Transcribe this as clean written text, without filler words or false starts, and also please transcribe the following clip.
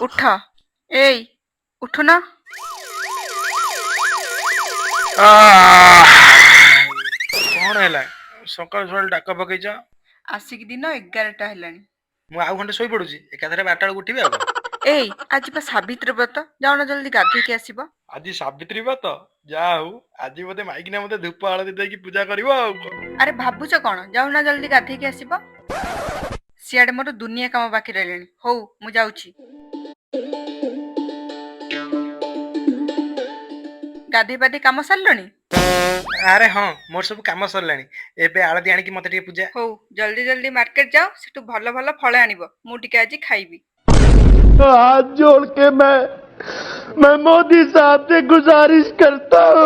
उठ एई उठ ना कौन है सकाल सकाल डाक पकईच आसिक दिन 11टा हेलानी मु आउ घंटे शोई पड़ुची एकाथरे 12टा बेलू उठिबी आउ एई आज पा सावित्री व्रत जाओना जल्दी गाधेइकी आसिब। आज सावित्री व्रत जा हूँ आज बोधे माइकिना मते धूप हळदी देकी पूजा करिवो आउ अरे भाबुच कौन जाओना जल्दी गाधेइकी आसिब। सियाड़े मोर दुनिया काम बाकी रहलेनी हौ मु जाउची। गाधेई पाधेई काम सारलनी? अरे हाँ मोर सब काम सरलानी एबे आळती आनिकी मते टिके पूजा हौ जल्दी जल्दी मार्केट जाओ सेठू भल भल फल आनिब मु टिके आज खाइबी। हाथ जोड़ के मैं मोदी साहब से गुजारिश करता हूँ